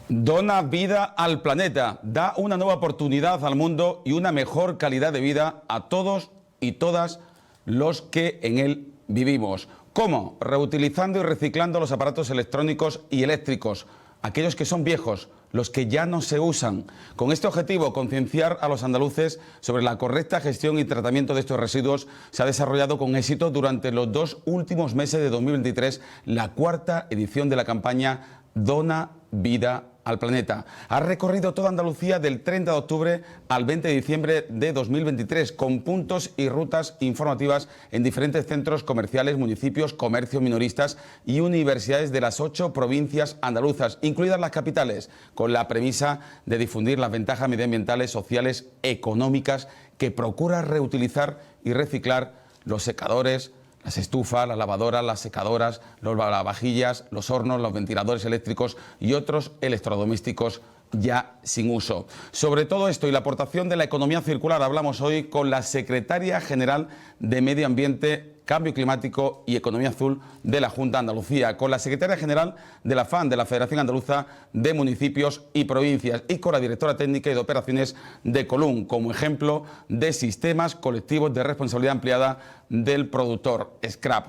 Dona vida al planeta, da una nueva oportunidad al mundo y una mejor calidad de vida a todos y todas los que en él vivimos. ¿Cómo? Reutilizando y reciclando los aparatos electrónicos y eléctricos, aquellos que son viejos, los que ya no se usan. Con este objetivo, concienciar a los andaluces sobre la correcta gestión y tratamiento de estos residuos, se ha desarrollado con éxito durante los 2 últimos meses de 2023 la 4ª edición de la campaña Dona vida al planeta. Ha recorrido toda Andalucía del 30 de octubre al 20 de diciembre de 2023, con puntos y rutas informativas en diferentes centros comerciales, municipios, comercios minoristas y universidades de las 8 provincias andaluzas, incluidas las capitales, con la premisa de difundir las ventajas medioambientales, sociales, económicas que procura reutilizar y reciclar los secadores, las estufas, las lavadoras, las secadoras, los lavavajillas, los hornos, los ventiladores eléctricos y otros electrodomésticos ya sin uso. Sobre todo esto y la aportación de la economía circular hablamos hoy con la secretaria general de Medio Ambiente, Cambio Climático y Economía Azul de la Junta de Andalucía, con la secretaria general de la FAN, de la Federación Andaluza de Municipios y Provincias, y con la directora técnica y de operaciones de Colum, como ejemplo de sistemas colectivos de responsabilidad ampliada del productor, SCRAP,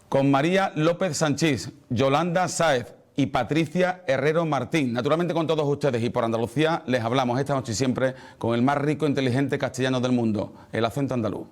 con María López Sanchís, Yolanda Sáez y Patricia Herrero Martín. Naturalmente con todos ustedes y por Andalucía les hablamos esta noche y siempre con el más rico e inteligente castellano del mundo, el acento andaluz.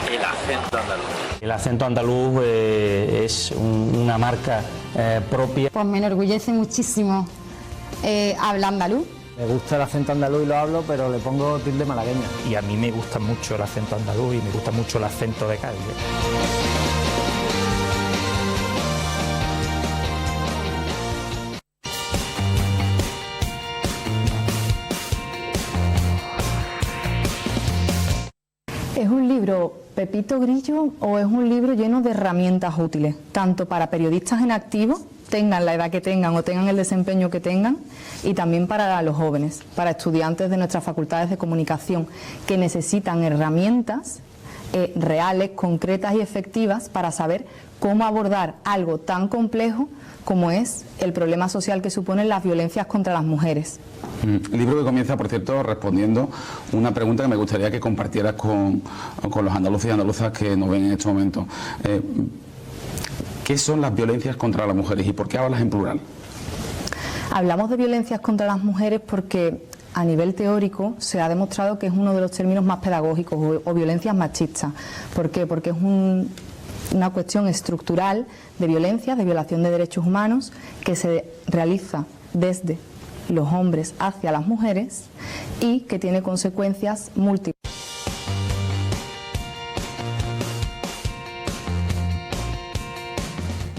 El acento andaluz. El acento andaluz es una marca propia. Pues me enorgullece muchísimo hablar andaluz. Me gusta el acento andaluz y lo hablo, pero le pongo tilde malagueña. Y a mí me gusta mucho el acento andaluz y me gusta mucho el acento de Cádiz. ¿Es un libro Pepito Grillo o es un libro lleno de herramientas útiles, tanto para periodistas en activo, tengan la edad que tengan o tengan el desempeño que tengan, y también para los jóvenes, para estudiantes de nuestras facultades de comunicación, que necesitan herramientas reales, concretas y efectivas para saber cómo abordar algo tan complejo como es el problema social que suponen las violencias contra las mujeres? El libro que comienza, por cierto, respondiendo una pregunta que me gustaría que compartieras con los andaluces y andaluzas que nos ven en este momento. ¿Qué son las violencias contra las mujeres y por qué hablas en plural? Hablamos de violencias contra las mujeres porque a nivel teórico se ha demostrado que es uno de los términos más pedagógicos, o violencias machistas. ¿Por qué? Porque es una cuestión estructural de violencia, de violación de derechos humanos, que se realiza desde los hombres hacia las mujeres y que tiene consecuencias múltiples.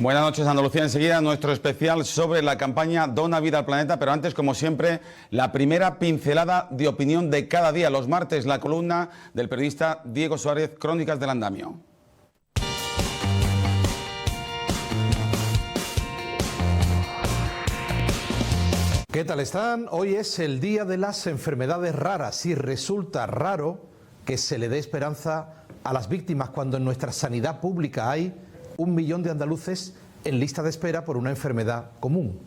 Buenas noches, Andalucía. Enseguida nuestro especial sobre la campaña Dona vida al planeta, pero antes, como siempre, la primera pincelada de opinión de cada día. Los martes, la columna del periodista Diego Suárez, Crónicas del Andamio. ¿Qué tal están? Hoy es el día de las enfermedades raras y resulta raro que se le dé esperanza a las víctimas cuando en nuestra sanidad pública hay 1 millón de andaluces en lista de espera por una enfermedad común.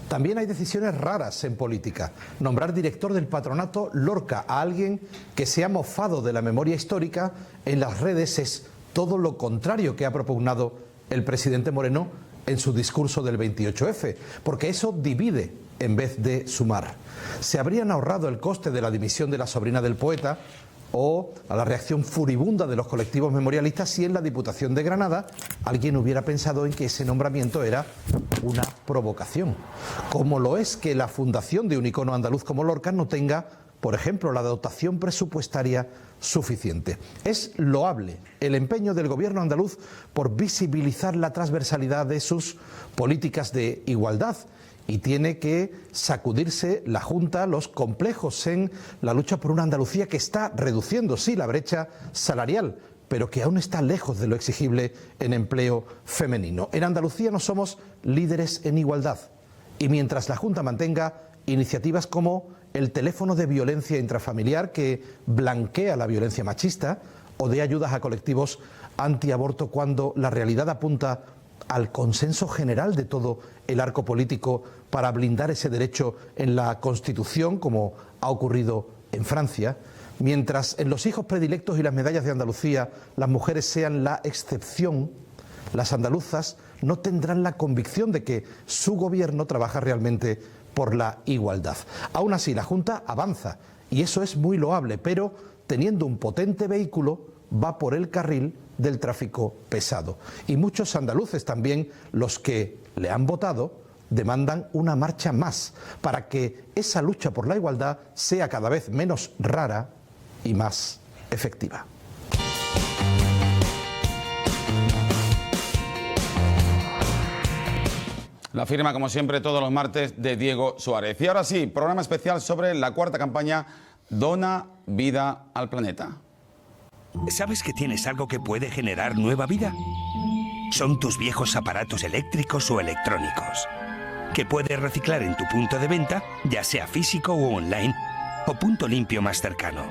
También hay decisiones raras en política. Nombrar director del patronato Lorca a alguien que se ha mofado de la memoria histórica en las redes es todo lo contrario que ha propugnado el presidente Moreno en su discurso del 28F, porque eso divide en vez de sumar. Se habrían ahorrado el coste de la dimisión de la sobrina del poeta o a la reacción furibunda de los colectivos memorialistas si en la Diputación de Granada alguien hubiera pensado en que ese nombramiento era una provocación. Como lo es que la fundación de un icono andaluz como Lorca no tenga por ejemplo, la dotación presupuestaria suficiente. Es loable el empeño del Gobierno andaluz por visibilizar la transversalidad de sus políticas de igualdad, y tiene que sacudirse la Junta los complejos en la lucha por una Andalucía que está reduciendo, sí, la brecha salarial, pero que aún está lejos de lo exigible en empleo femenino. En Andalucía no somos líderes en igualdad, y mientras la Junta mantenga iniciativas como el teléfono de violencia intrafamiliar que blanquea la violencia machista, o de ayudas a colectivos antiaborto, cuando la realidad apunta al consenso general de todo el arco político para blindar ese derecho en la Constitución, como ha ocurrido en Francia, mientras en los hijos predilectos y las medallas de Andalucía las mujeres sean la excepción, las andaluzas no tendrán la convicción de que su gobierno trabaja realmente por la igualdad. Aún así, la Junta avanza, y eso es muy loable, pero teniendo un potente vehículo, va por el carril del tráfico pesado. Y muchos andaluces, también los que le han votado, demandan una marcha más para que esa lucha por la igualdad sea cada vez menos rara y más efectiva. La firma, como siempre, todos los martes de Diego Suárez. Y ahora sí, programa especial sobre la cuarta campaña Dona Vida al Planeta. ¿Sabes que tienes algo que puede generar nueva vida? Son tus viejos aparatos eléctricos o electrónicos, que puedes reciclar en tu punto de venta, ya sea físico o online, o punto limpio más cercano.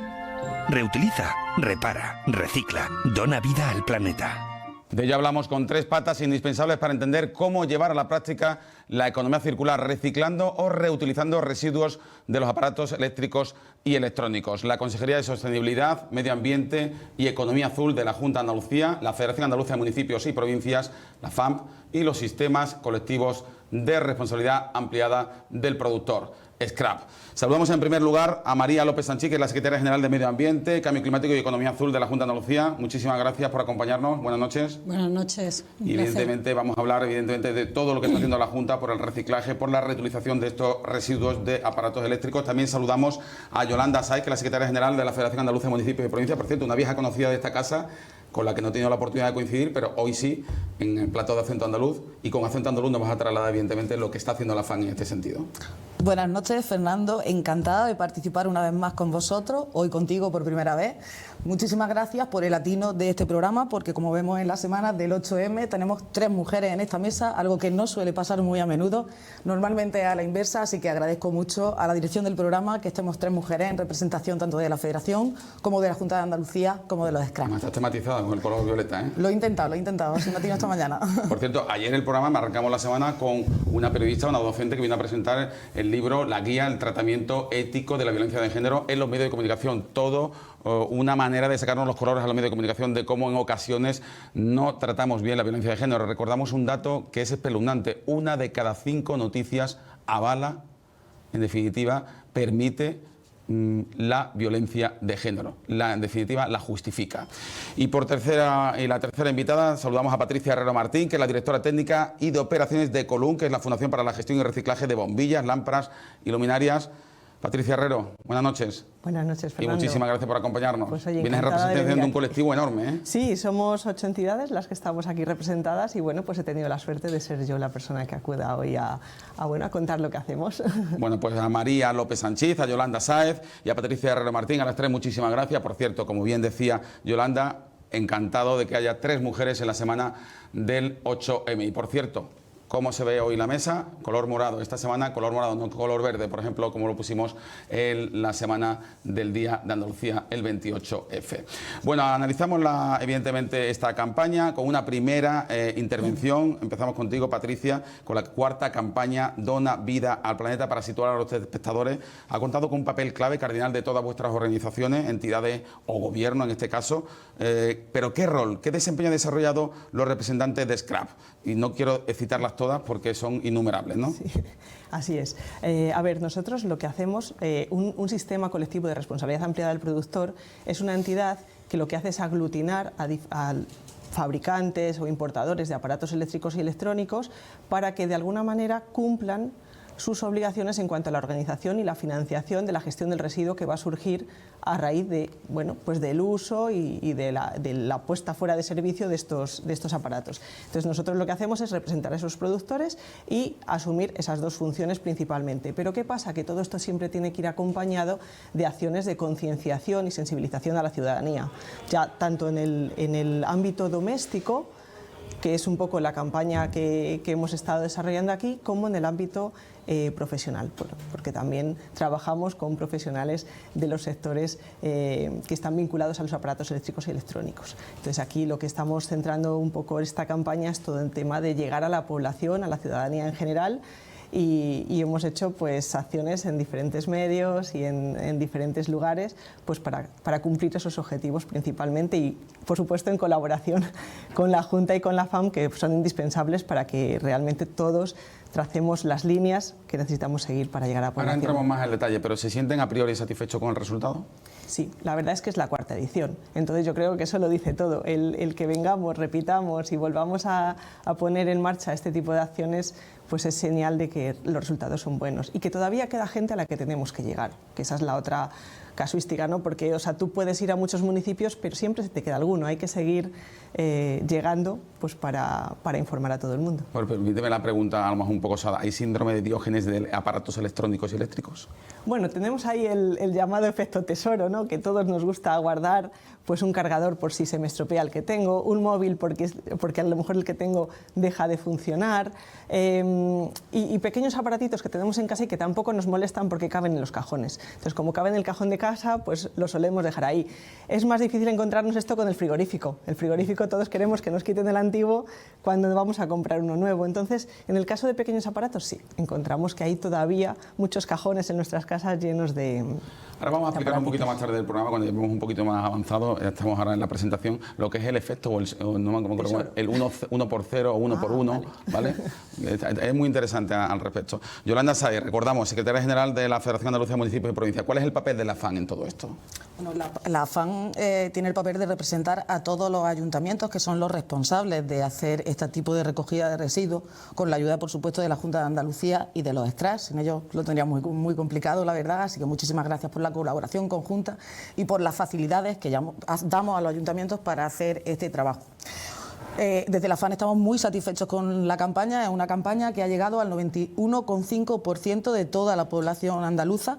Reutiliza, repara, recicla, dona vida al planeta. De ello hablamos con tres patas indispensables para entender cómo llevar a la práctica la economía circular, reciclando o reutilizando residuos de los aparatos eléctricos y electrónicos. La Consejería de Sostenibilidad, Medio Ambiente y Economía Azul de la Junta de Andalucía, la Federación Andaluza de Municipios y Provincias, la FAMP, y los sistemas colectivos de responsabilidad ampliada del productor, SCRAP. Saludamos en primer lugar a María López Sanchís, que es la Secretaria General de Medio Ambiente, Cambio Climático y Economía Azul de la Junta de Andalucía. Muchísimas gracias por acompañarnos. Buenas noches. Buenas noches. Y evidentemente vamos a hablar de todo lo que está haciendo la Junta por el reciclaje, por la reutilización de estos residuos de aparatos eléctricos. También saludamos a Yolanda Sáez, que es la Secretaria General de la Federación Andaluza de Municipios y Provincias. Por cierto, una vieja conocida de esta casa, con la que no he tenido la oportunidad de coincidir, pero hoy sí, en el plato de Acento Andaluz, y con Acento Andaluz nos vas a trasladar evidentemente lo que está haciendo la FAN en este sentido. Buenas noches, Fernando, encantada de participar una vez más con vosotros, hoy contigo por primera vez. Muchísimas gracias por el atino de este programa, porque como vemos en la semana del 8M tenemos 3 mujeres en esta mesa, algo que no suele pasar muy a menudo, normalmente a la inversa, así que agradezco mucho a la dirección del programa que estemos 3 mujeres en representación tanto de la Federación como de la Junta de Andalucía como de los SCRAP. Estás tematizada con el color violeta, ¿eh? Lo he intentado, así un atino esta mañana. Por cierto, ayer el programa arrancamos la semana con una periodista, una docente que vino a presentar el libro La Guía al Tratamiento Ético de la Violencia de Género en los medios de comunicación. Todo una manera de sacarnos los colores a los medios de comunicación de cómo en ocasiones no tratamos bien la violencia de género. Recordamos un dato que es espeluznante: 1 de cada 5 noticias avala, en definitiva, permite la violencia de género, en definitiva la justifica. Y la tercera invitada, saludamos a Patricia Herrero Martín, que es la directora técnica y de operaciones de Colum, que es la Fundación para la Gestión y Reciclaje de Bombillas, Lámparas y Luminarias. Patricia Herrero, buenas noches. Buenas noches, Fernando. Y muchísimas gracias por acompañarnos. Pues, oye, vienes en representación de un colectivo enorme, ¿eh? Sí, somos 8 entidades las que estamos aquí representadas y bueno, pues he tenido la suerte de ser yo la persona que acuda hoy a contar lo que hacemos. Bueno, pues a María López Sanchís, a Yolanda Sáez y a Patricia Herrero Martín, a las 3 muchísimas gracias. Por cierto, como bien decía Yolanda, encantado de que haya 3 mujeres en la semana del 8M. Y por cierto, ¿cómo se ve hoy la mesa? Color morado. Esta semana color morado, no color verde, por ejemplo, como lo pusimos en la semana del Día de Andalucía, el 28F. Bueno, analizamos evidentemente esta campaña con una primera intervención. Empezamos contigo, Patricia, con la cuarta campaña Dona Vida al Planeta. Para situar a los espectadores, ha contado con un papel clave cardinal de todas vuestras organizaciones, entidades o gobierno en este caso. Pero ¿qué rol, qué desempeño han desarrollado los representantes de SCRAP? Y no quiero citarlas todas porque son innumerables, ¿no? Sí, así es. A ver, nosotros lo que hacemos, un sistema colectivo de responsabilidad ampliada del productor, es una entidad que lo que hace es aglutinar a fabricantes o importadores de aparatos eléctricos y electrónicos para que de alguna manera cumplan sus obligaciones en cuanto a la organización y la financiación de la gestión del residuo que va a surgir a raíz de, bueno, pues del uso y de la puesta fuera de servicio de estos aparatos. Entonces nosotros lo que hacemos es representar a esos productores y asumir esas dos funciones principalmente. Pero ¿qué pasa? Que todo esto siempre tiene que ir acompañado de acciones de concienciación y sensibilización a la ciudadanía, ya tanto en el ámbito doméstico, que es un poco la campaña que hemos estado desarrollando aquí, como en el ámbito profesional, porque también trabajamos con profesionales de los sectores que están vinculados a los aparatos eléctricos y electrónicos. Entonces aquí lo que estamos centrando un poco esta campaña es todo el tema de llegar a la población, a la ciudadanía en general, y hemos hecho pues acciones en diferentes medios y en diferentes lugares pues para cumplir esos objetivos principalmente, y por supuesto en colaboración con la Junta y con la FAM, que son indispensables para que realmente todos tracemos las líneas que necesitamos seguir para llegar a la población. Ahora entramos más en detalle, pero ¿se sienten a priori satisfechos con el resultado? Sí, la verdad es que es la cuarta edición, entonces yo creo que eso lo dice todo. El que vengamos, repitamos y volvamos a poner en marcha este tipo de acciones, pues es señal de que los resultados son buenos y que todavía queda gente a la que tenemos que llegar, que esa es la otra casuística, ¿no? Porque, o sea, tú puedes ir a muchos municipios, pero siempre se te queda alguno, hay que seguir llegando pues para informar a todo el mundo. Pues permíteme la pregunta, a lo mejor un poco osada, ¿hay síndrome de Diógenes de aparatos electrónicos y eléctricos? Bueno, tenemos ahí el llamado efecto tesoro, ¿no? Que todos nos gusta guardar pues un cargador por si se me estropea el que tengo, un móvil porque a lo mejor el que tengo deja de funcionar, y pequeños aparatitos que tenemos en casa y que tampoco nos molestan porque caben en los cajones. Entonces, como caben en el cajón de casa, pues lo solemos dejar ahí. Es más difícil encontrarnos esto con el frigorífico. El frigorífico todos queremos que nos quiten el antiguo cuando vamos a comprar uno nuevo. Entonces, en el caso de pequeños aparatos, sí, encontramos que hay todavía muchos cajones en nuestras casas llenos de... Ahora vamos a explicar un poquito más tarde del programa, cuando llevemos un poquito más avanzado, estamos ahora en la presentación, lo que es el efecto, o el 1 por 0 o 1 por 1, ¿vale? Es muy interesante al respecto. Yolanda Sáez, recordamos, secretaria general de la Federación Andaluza de Municipios y Provincias. ¿Cuál es el papel de la FAN en todo esto? Bueno, la FAN tiene el papel de representar a todos los ayuntamientos que son los responsables de hacer este tipo de recogida de residuos, con la ayuda, por supuesto, de la Junta de Andalucía y de los SCRAS. Sin ellos lo tendríamos muy complicado, la verdad, así que muchísimas gracias por la colaboración conjunta y por las facilidades que ya damos a los ayuntamientos para hacer este trabajo. Desde la FAN estamos muy satisfechos con la campaña. Es una campaña que ha llegado al 91,5% de toda la población andaluza,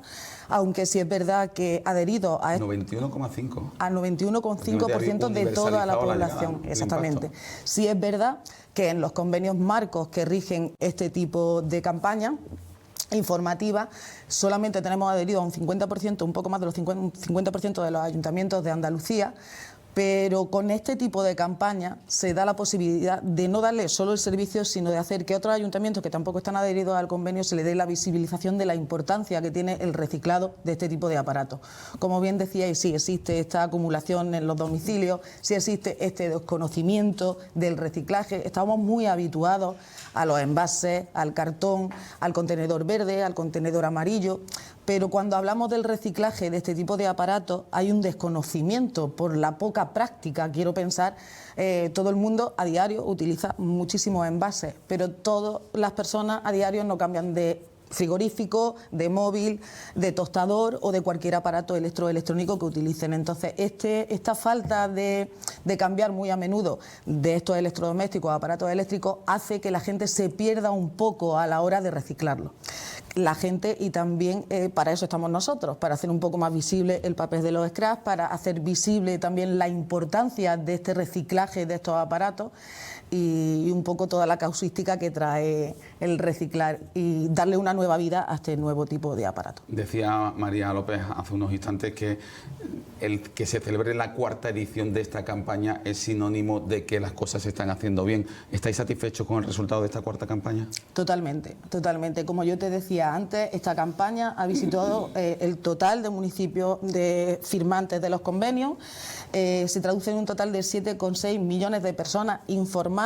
aunque sí es verdad que adherido a 91,5%. al 91,5% de toda la población, exactamente. Sí es verdad que en los convenios marcos que rigen este tipo de campaña informativa solamente tenemos adherido a un 50%, un poco más de los 50% de los ayuntamientos de Andalucía, pero con este tipo de campaña se da la posibilidad de no darle solo el servicio, sino de hacer que otros ayuntamientos que tampoco están adheridos al convenio se le dé la visibilización de la importancia que tiene el reciclado de este tipo de aparatos. Como bien decíais, sí existe esta acumulación en los domicilios, sí existe este desconocimiento del reciclaje. Estamos muy habituados a los envases, al cartón, al contenedor verde, al contenedor amarillo, pero cuando hablamos del reciclaje de este tipo de aparatos hay un desconocimiento por la poca práctica. Quiero pensar, todo el mundo a diario utiliza muchísimos envases, pero todas las personas a diario no cambian de frigorífico, de móvil, de tostador o de cualquier aparato electrónico que utilicen. Entonces, esta falta de cambiar muy a menudo de estos electrodomésticos a aparatos eléctricos hace que la gente se pierda un poco a la hora de reciclarlo. La gente, y también para eso estamos nosotros, para hacer un poco más visible el papel de los SCRAS, para hacer visible también la importancia de este reciclaje de estos aparatos y un poco toda la causística que trae el reciclar y darle una nueva vida a este nuevo tipo de aparato. Decía María López hace unos instantes que el que se celebre la cuarta edición de esta campaña es sinónimo de que las cosas se están haciendo bien. ¿Estáis satisfechos con el resultado de esta cuarta campaña? Totalmente, totalmente. Como yo te decía antes, esta campaña ha visitado el total de municipios de firmantes de los convenios. Se traduce en un total de 7,6 millones de personas informadas,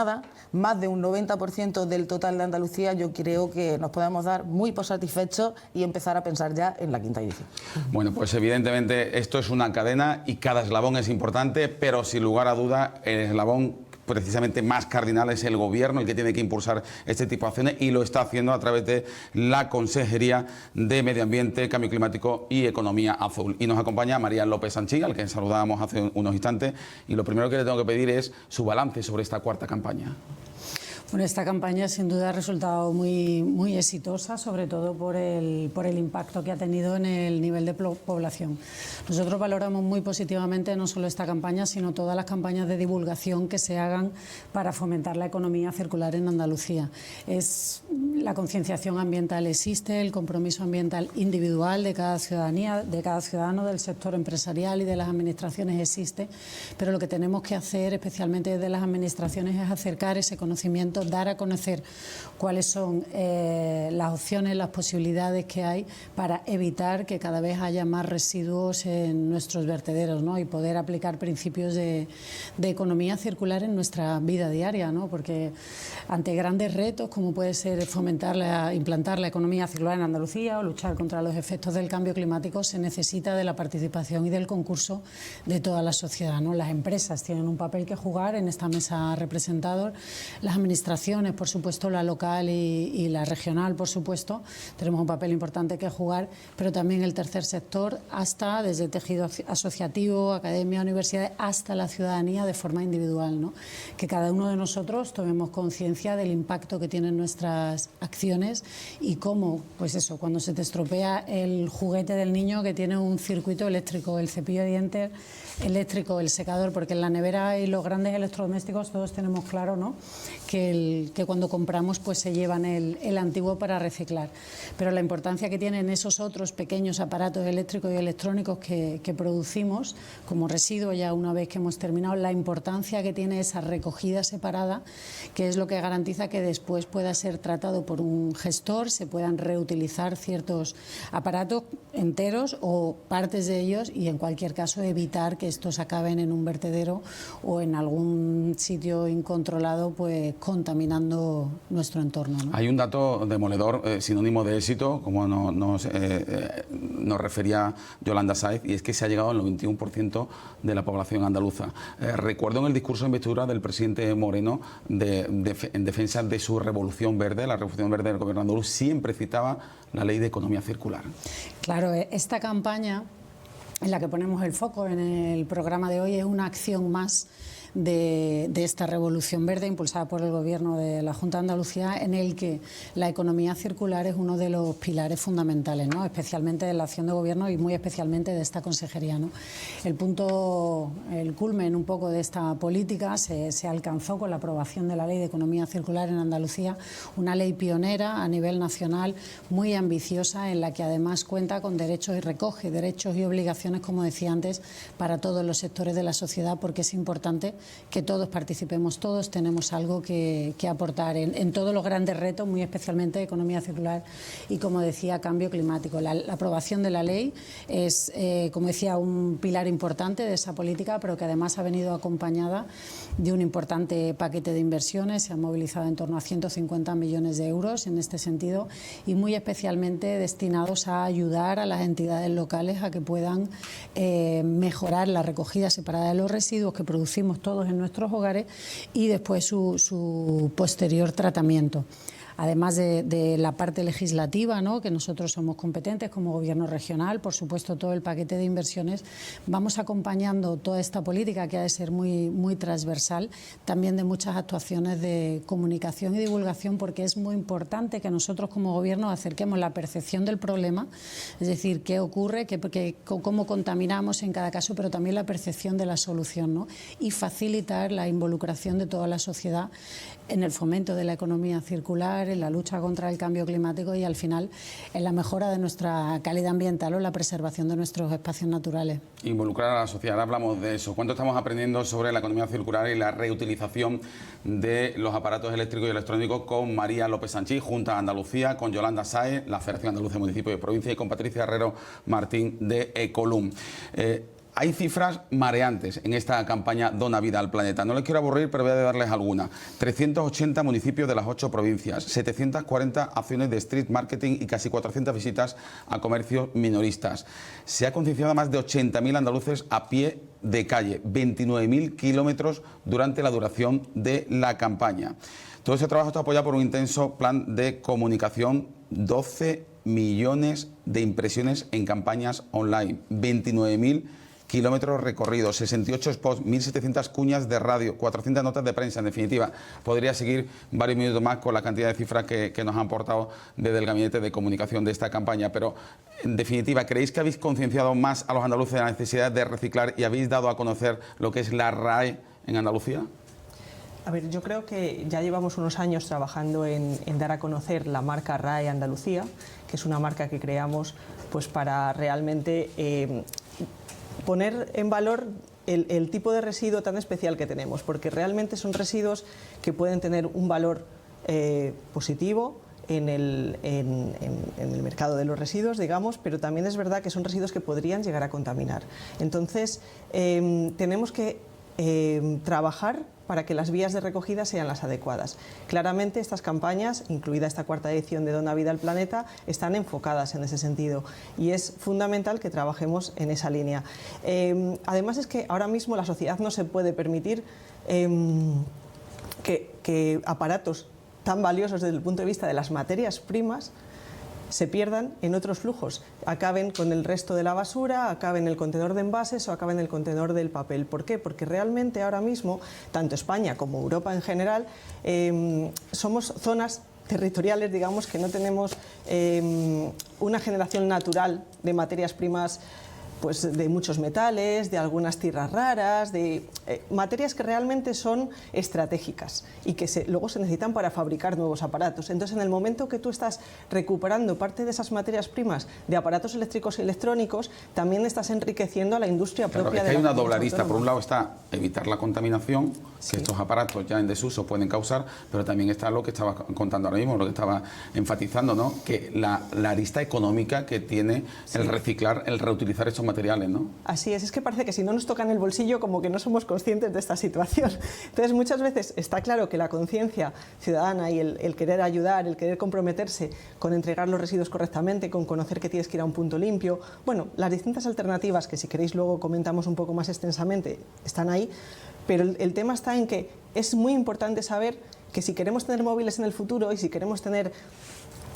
más de un 90% del total de Andalucía. Yo creo que nos podemos dar muy por satisfechos y empezar a pensar ya en la quinta edición. Bueno, pues evidentemente esto es una cadena y cada eslabón es importante, pero sin lugar a duda el eslabón precisamente más cardinal es el Gobierno el que tiene que impulsar este tipo de acciones, y lo está haciendo a través de la Consejería de Medio Ambiente, Cambio Climático y Economía Azul. Y nos acompaña María López Sanchí, al que saludábamos hace unos instantes, y lo primero que le tengo que pedir es su balance sobre esta cuarta campaña. Bueno, esta campaña sin duda ha resultado muy exitosa, sobre todo por el impacto que ha tenido en el nivel de población. Nosotros valoramos muy positivamente no solo esta campaña, sino todas las campañas de divulgación que se hagan para fomentar la economía circular en Andalucía. La concienciación ambiental existe, el compromiso ambiental individual de cada ciudadanía, de cada ciudadano, del sector empresarial y de las administraciones existe, pero lo que tenemos que hacer, especialmente desde las administraciones, es acercar ese conocimiento, dar a conocer cuáles son las opciones, las posibilidades que hay para evitar que cada vez haya más residuos en nuestros vertederos, ¿no? Y poder aplicar principios de economía circular en nuestra vida diaria, ¿no? Porque ante grandes retos como puede ser implantar la economía circular en Andalucía o luchar contra los efectos del cambio climático, se necesita de la participación y del concurso de toda la sociedad, ¿no? Las empresas tienen un papel que jugar en esta mesa representador, las administraciones, por supuesto, la local y la regional, por supuesto, tenemos un papel importante que jugar, pero también el tercer sector, hasta desde el tejido asociativo, academia, universidades, hasta la ciudadanía de forma individual, ¿no? Que cada uno de nosotros tomemos conciencia del impacto que tienen nuestras acciones y cómo, pues eso, cuando se te estropea el juguete del niño que tiene un circuito eléctrico, el cepillo de dientes eléctrico, el secador, porque en la nevera y los grandes electrodomésticos todos tenemos claro, ¿no?, que cuando compramos pues se llevan el antiguo para reciclar. Pero la importancia que tienen esos otros pequeños aparatos eléctricos y electrónicos que producimos como residuo ya una vez que hemos terminado, la importancia que tiene esa recogida separada, que es lo que garantiza que después pueda ser tratado por un gestor, se puedan reutilizar ciertos aparatos enteros o partes de ellos y en cualquier caso evitar que estos acaben en un vertedero o en algún sitio incontrolado pues contaminando nuestro entorno, ¿no? Hay un dato demoledor, sinónimo de éxito, como nos refería Yolanda Sáez, y es que se ha llegado al 91% de la población andaluza. Recuerdo en el discurso de investidura del presidente Moreno en defensa de su revolución verde, la revolución verde del gobierno andaluz, siempre citaba la ley de economía circular. Claro, esta campaña en la que ponemos el foco en el programa de hoy es una acción más de esta revolución verde impulsada por el Gobierno de la Junta de Andalucía, en el que la economía circular es uno de los pilares fundamentales, ¿no?, especialmente de la acción de Gobierno y muy especialmente de esta consejería, ¿no? El culmen un poco de esta política se alcanzó con la aprobación de la Ley de Economía Circular en Andalucía, una ley pionera a nivel nacional, muy ambiciosa, en la que además cuenta con derechos y recoge derechos y obligaciones, como decía antes, para todos los sectores de la sociedad, porque es importante que todos participemos, todos tenemos algo que aportar en todos los grandes retos, muy especialmente economía circular y, como decía, cambio climático. La aprobación de la ley es, como decía, un pilar importante de esa política, pero que además ha venido acompañada de un importante paquete de inversiones. Se han movilizado en torno a 150 millones de euros en este sentido y muy especialmente destinados a ayudar a las entidades locales a que puedan mejorar la recogida separada de los residuos que producimos todos en nuestros hogares y después su posterior tratamiento. Además de la parte legislativa, ¿no?, que nosotros somos competentes como Gobierno regional, por supuesto todo el paquete de inversiones, vamos acompañando toda esta política que ha de ser muy transversal, también de muchas actuaciones de comunicación y divulgación, porque es muy importante que nosotros como Gobierno acerquemos la percepción del problema, es decir, qué ocurre, cómo contaminamos en cada caso, pero también la percepción de la solución, ¿no?, y facilitar la involucración de toda la sociedad en el fomento de la economía circular, en la lucha contra el cambio climático y al final en la mejora de nuestra calidad ambiental o la preservación de nuestros espacios naturales. Involucrar a la sociedad, hablamos de eso. ¿Cuánto estamos aprendiendo sobre la economía circular y la reutilización de los aparatos eléctricos y electrónicos con María López Sanchí, Junta de Andalucía, con Yolanda Sáez, la Federación Andaluza de Municipios y Provincias, y con Patricia Herrero Martín de Ecolum? hay cifras mareantes en esta campaña Dona Vida al Planeta. No les quiero aburrir, pero voy a darles alguna. 380 municipios de las 8 provincias, 740 acciones de street marketing y casi 400 visitas a comercios minoristas. Se ha concienciado a más de 80.000 andaluces a pie de calle, 29.000 kilómetros durante la duración de la campaña. Todo ese trabajo está apoyado por un intenso plan de comunicación, 12 millones de impresiones en campañas online, 29.000 kilómetros recorridos, 68 spots, 1.700 cuñas de radio, 400 notas de prensa. En definitiva, podría seguir varios minutos más con la cantidad de cifras que nos han aportado desde el Gabinete de Comunicación de esta campaña. Pero, en definitiva, ¿creéis que habéis concienciado más a los andaluces de la necesidad de reciclar y habéis dado a conocer lo que es la RAE en Andalucía? A ver, yo creo que ya llevamos unos años trabajando en dar a conocer la marca RAE Andalucía, que es una marca que creamos pues para realmente poner en valor el tipo de residuo tan especial que tenemos, porque realmente son residuos que pueden tener un valor positivo en el mercado de los residuos, digamos, pero también es verdad que son residuos que podrían llegar a contaminar. Entonces, tenemos que trabajar para que las vías de recogida sean las adecuadas. Claramente estas campañas, incluida esta 4ª edición de Dona Vida al Planeta, están enfocadas en ese sentido y es fundamental que trabajemos en esa línea. Además es que ahora mismo la sociedad no se puede permitir que aparatos tan valiosos desde el punto de vista de las materias primas se pierdan en otros flujos, acaben con el resto de la basura, acaben en el contenedor de envases o acaben en el contenedor del papel. ¿Por qué? Porque realmente ahora mismo, tanto España como Europa en general, somos zonas territoriales, digamos, que no tenemos una generación natural de materias primas, pues de muchos metales, de algunas tierras raras, de materias que realmente son estratégicas y que luego se necesitan para fabricar nuevos aparatos. Entonces, en el momento que tú estás recuperando parte de esas materias primas de aparatos eléctricos y electrónicos, también estás enriqueciendo a la industria propia de la hay una doble arista. Por un lado está evitar la contaminación, que estos aparatos ya en desuso pueden causar, pero también está lo que estaba contando ahora mismo, lo que estaba enfatizando, ¿no? Que la arista económica que tiene el reciclar, el reutilizar estos materiales, ¿no? Así es que parece que si no nos tocan el bolsillo como que no somos conscientes de esta situación. Entonces muchas veces está claro que la conciencia ciudadana y el querer ayudar, el querer comprometerse con entregar los residuos correctamente, con conocer que tienes que ir a un punto limpio, bueno, las distintas alternativas que si queréis luego comentamos un poco más extensamente están ahí, pero el tema está en que es muy importante saber que si queremos tener móviles en el futuro y si queremos tener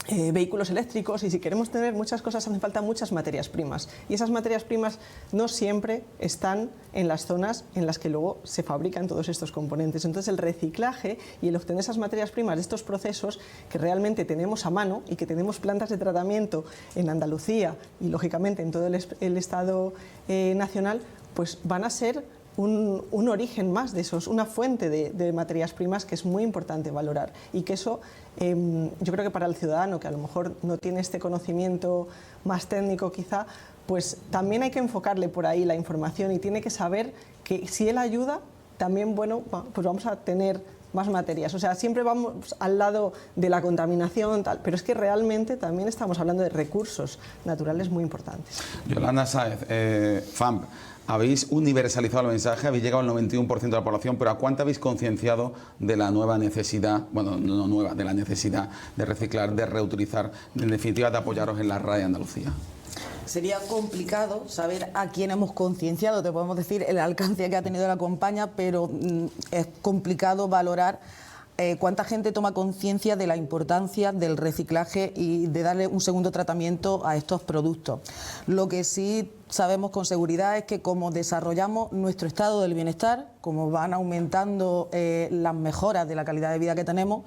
vehículos eléctricos y si queremos tener muchas cosas hacen falta muchas materias primas y esas materias primas no siempre están en las zonas en las que luego se fabrican todos estos componentes. Entonces el reciclaje y el obtener esas materias primas de estos procesos que realmente tenemos a mano y que tenemos plantas de tratamiento en Andalucía y lógicamente en todo el Estado nacional, pues van a ser un origen más de esos, una fuente de materias primas que es muy importante valorar y que eso yo creo que para el ciudadano que a lo mejor no tiene este conocimiento más técnico quizá, pues también hay que enfocarle por ahí la información y tiene que saber que si él ayuda también, bueno, pues vamos a tener más materias, o sea, siempre vamos al lado de la contaminación, tal, pero es que realmente también estamos hablando de recursos naturales muy importantes. Yolanda Sáez, FAMP, habéis universalizado el mensaje, habéis llegado al 91% de la población, pero ¿a cuánto habéis concienciado de la nueva necesidad, bueno, no nueva, de la necesidad de reciclar, de reutilizar, en definitiva de apoyaros en la RAE Andalucía? Sería complicado saber a quién hemos concienciado, te podemos decir el alcance que ha tenido la campaña, pero es complicado valorar cuánta gente toma conciencia de la importancia del reciclaje y de darle un segundo tratamiento a estos productos. Lo que sí sabemos con seguridad es que como desarrollamos nuestro estado del bienestar, como van aumentando las mejoras de la calidad de vida que tenemos,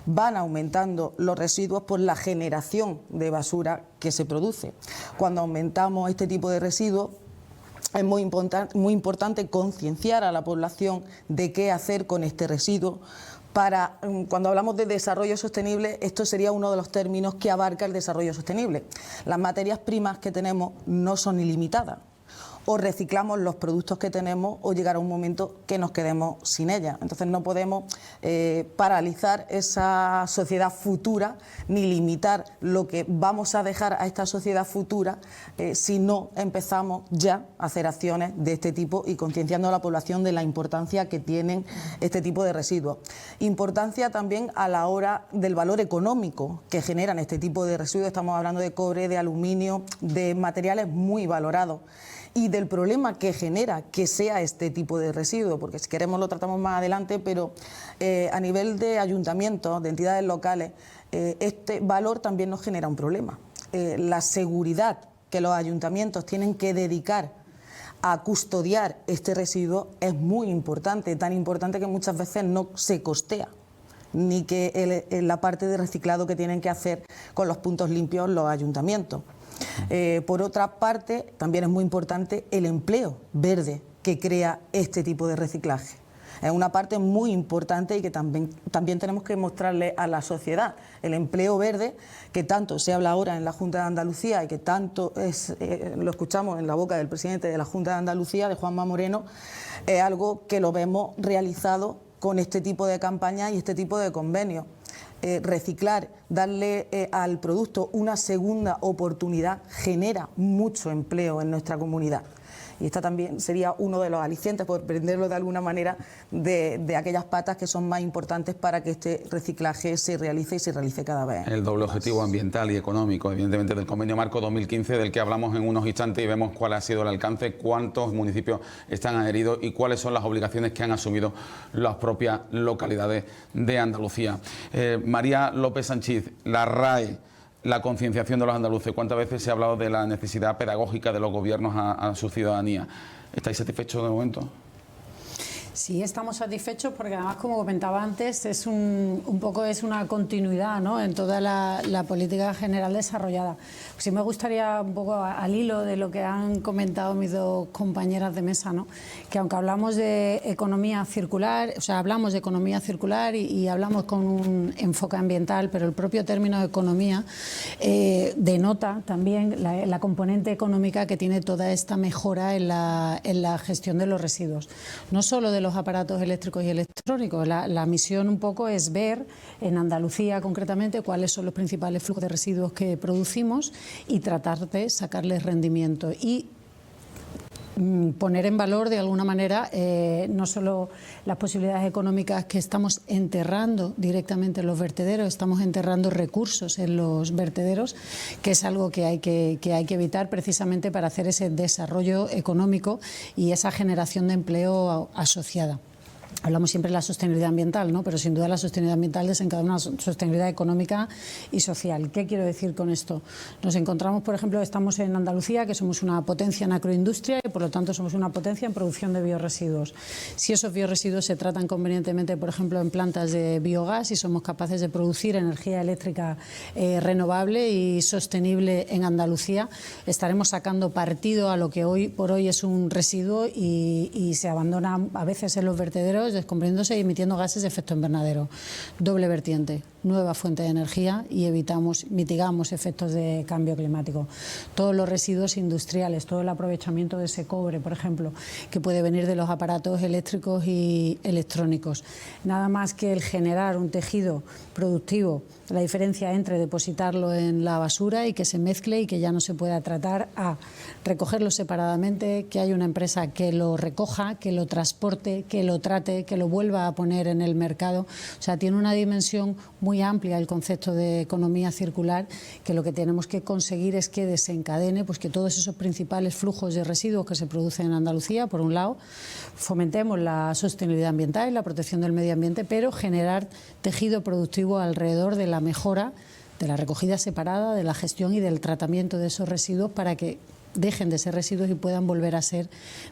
van aumentando los residuos por la generación de basura que se produce. Cuando aumentamos este tipo de residuos, es muy importante concienciar a la población de qué hacer con este residuo. Cuando hablamos de desarrollo sostenible, esto sería uno de los términos que abarca el desarrollo sostenible. Las materias primas que tenemos no son ilimitadas. o reciclamos los productos que tenemos o llegará un momento que nos quedemos sin ella. Entonces no podemos paralizar esa sociedad futura ni limitar lo que vamos a dejar a esta sociedad futura si no empezamos ya a hacer acciones de este tipo y concienciando a la población de la importancia que tienen este tipo de residuos. Importancia también a la hora del valor económico que generan este tipo de residuos. Estamos hablando de cobre, de aluminio, de materiales muy valorados, y del problema que genera que sea este tipo de residuo, porque si queremos lo tratamos más adelante, pero a nivel de ayuntamientos, de entidades locales, este valor también nos genera un problema. La seguridad que los ayuntamientos tienen que dedicar a custodiar este residuo es muy importante, tan importante que muchas veces no se costea, ni que la parte de reciclado que tienen que hacer con los puntos limpios los ayuntamientos. Por otra parte, también es muy importante el empleo verde que crea este tipo de reciclaje. Es una parte muy importante y que también tenemos que mostrarle a la sociedad. El empleo verde, que tanto se habla ahora en la Junta de Andalucía y que tanto lo escuchamos en la boca del presidente de la Junta de Andalucía, de Juanma Moreno, es algo que lo vemos realizado con este tipo de campañas y este tipo de convenios. Reciclar, darle al producto una segunda oportunidad genera mucho empleo en nuestra comunidad. Y esta también sería uno de los alicientes, por prenderlo de alguna manera, de aquellas patas que son más importantes para que este reciclaje se realice y se realice cada vez. El doble objetivo ambiental y económico, evidentemente, del Convenio Marco 2015, del que hablamos en unos instantes y vemos cuál ha sido el alcance, cuántos municipios están adheridos y cuáles son las obligaciones que han asumido las propias localidades de Andalucía. María López Sanchiz, la RAE, la concienciación de los andaluces. ¿Cuántas veces se ha hablado de la necesidad pedagógica de los gobiernos a su ciudadanía? ¿Estáis satisfechos de momento? Sí, estamos satisfechos porque además, como comentaba antes, es un poco es una continuidad, ¿no?, en toda la política general desarrollada. Sí me gustaría un poco al hilo de lo que han comentado mis dos compañeras de mesa, ¿no?, que aunque hablamos de economía circular, o sea, hablamos de economía circular y hablamos con un enfoque ambiental, pero el propio término de economía denota también la componente económica que tiene toda esta mejora en la gestión de los residuos. No solo de los aparatos eléctricos y electrónicos. La misión un poco es ver en Andalucía concretamente cuáles son los principales flujos de residuos que producimos y tratar de sacarles rendimiento y poner en valor de alguna manera no solo las posibilidades económicas que estamos enterrando directamente en los vertederos, estamos enterrando recursos en los vertederos, que es algo que hay que evitar precisamente para hacer ese desarrollo económico y esa generación de empleo asociada. Hablamos siempre de la sostenibilidad ambiental, ¿no?, pero sin duda la sostenibilidad ambiental desencadena una sostenibilidad económica y social. ¿Qué quiero decir con esto? Nos encontramos, por ejemplo, estamos en Andalucía, que somos una potencia en agroindustria y por lo tanto somos una potencia en producción de biorresiduos. Si esos biorresiduos se tratan convenientemente, por ejemplo, en plantas de biogás y somos capaces de producir energía eléctrica renovable y sostenible en Andalucía, estaremos sacando partido a lo que hoy por hoy es un residuo y se abandona a veces en los vertederos, descomprimiéndose y emitiendo gases de efecto invernadero. Doble vertiente, nueva fuente de energía y mitigamos efectos de cambio climático. Todos los residuos industriales, todo el aprovechamiento de ese cobre, por ejemplo, que puede venir de los aparatos eléctricos y electrónicos. Nada más que el generar un tejido productivo, la diferencia entre depositarlo en la basura y que se mezcle y que ya no se pueda tratar, a recogerlo separadamente, que haya una empresa que lo recoja, que lo transporte, que lo trate, que lo vuelva a poner en el mercado. O sea, tiene una dimensión muy amplia el concepto de economía circular, que lo que tenemos que conseguir es que desencadene pues que todos esos principales flujos de residuos que se producen en Andalucía, por un lado, fomentemos la sostenibilidad ambiental y la protección del medio ambiente, pero generar tejido productivo alrededor de la mejora de la recogida separada, de la gestión y del tratamiento de esos residuos para que dejen de ser residuos y puedan volver a ser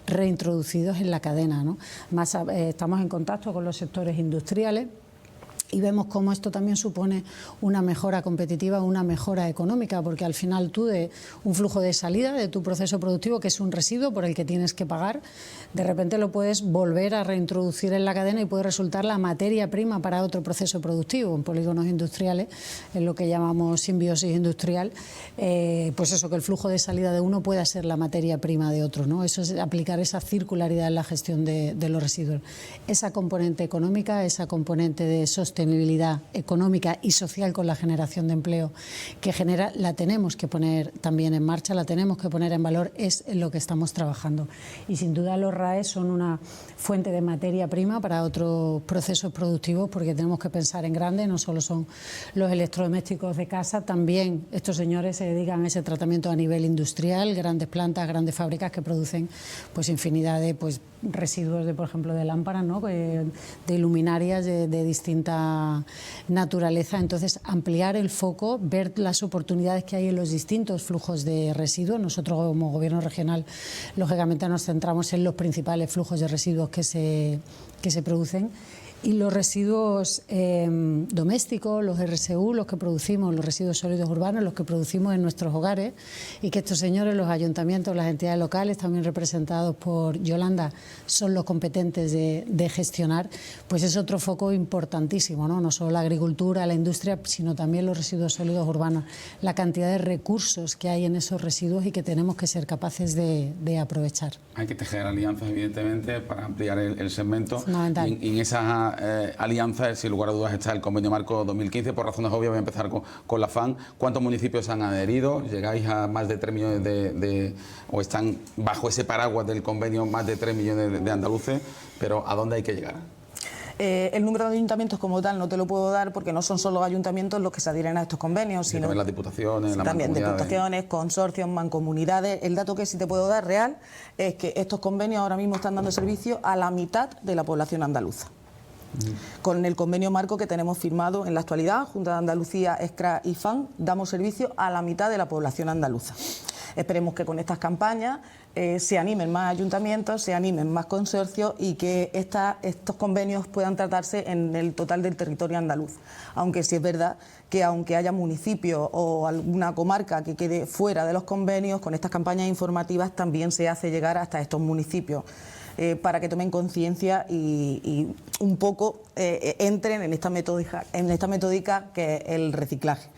reintroducidos en la cadena, ¿no? Más, estamos en contacto con los sectores industriales Y vemos cómo esto también supone una mejora competitiva, una mejora económica, porque al final tú de un flujo de salida de tu proceso productivo, que es un residuo por el que tienes que pagar, de repente lo puedes volver a reintroducir en la cadena y puede resultar la materia prima para otro proceso productivo. En polígonos industriales, en lo que llamamos simbiosis industrial, pues eso, que el flujo de salida de uno pueda ser la materia prima de otro, ¿no? Eso es aplicar esa circularidad en la gestión de los residuos. Esa componente económica, esa componente de sostenibilidad económica y social con la generación de empleo que genera, la tenemos que poner también en marcha, la tenemos que poner en valor, es en lo que estamos trabajando. Y sin duda los RAE son una fuente de materia prima para otros procesos productivos, porque tenemos que pensar en grande, no solo son los electrodomésticos de casa, también estos señores se dedican a ese tratamiento a nivel industrial, grandes plantas, grandes fábricas que producen pues infinidad de residuos de, por ejemplo, de lámparas, ¿no? De luminarias de distinta naturaleza. Entonces, ampliar el foco, ver las oportunidades que hay en los distintos flujos de residuos. Nosotros, como Gobierno regional, lógicamente nos centramos en los principales flujos de residuos que se producen. Y los residuos domésticos, los RSU, los que producimos, los residuos sólidos urbanos, los que producimos en nuestros hogares, y que estos señores, los ayuntamientos, las entidades locales, también representados por Yolanda, son los competentes de gestionar, pues es otro foco importantísimo, ¿no? No solo la agricultura, la industria, sino también los residuos sólidos urbanos, la cantidad de recursos que hay en esos residuos y que tenemos que ser capaces de aprovechar. Hay que tejer alianzas, evidentemente, para ampliar el segmento. Fundamental. Y en esa alianza, sin lugar a dudas, está el Convenio Marco 2015. Por razones obvias voy a empezar con la FAN. ¿Cuántos municipios han adherido? ¿Llegáis a más de 3 millones o están bajo ese paraguas del convenio más de 3 millones de andaluces? Pero ¿a dónde hay que llegar? El número de ayuntamientos como tal no te lo puedo dar, porque no son solo ayuntamientos los que se adhieren a estos convenios, sino también las diputaciones, las también mancomunidades. diputaciones, consorcios, mancomunidades. El dato que sí te puedo dar real es que estos convenios ahora mismo están dando servicio a la mitad de la población andaluza. Con el convenio marco que tenemos firmado en la actualidad, Junta de Andalucía, SCRA y FAN, damos servicio a la mitad de la población andaluza. Esperemos que con estas campañas se animen más ayuntamientos, se animen más consorcios y que estos convenios puedan tratarse en el total del territorio andaluz. Aunque sí es verdad que aunque haya municipios o alguna comarca que quede fuera de los convenios, con estas campañas informativas también se hace llegar hasta estos municipios. Para que tomen conciencia y un poco entren en esta metódica que es el reciclaje.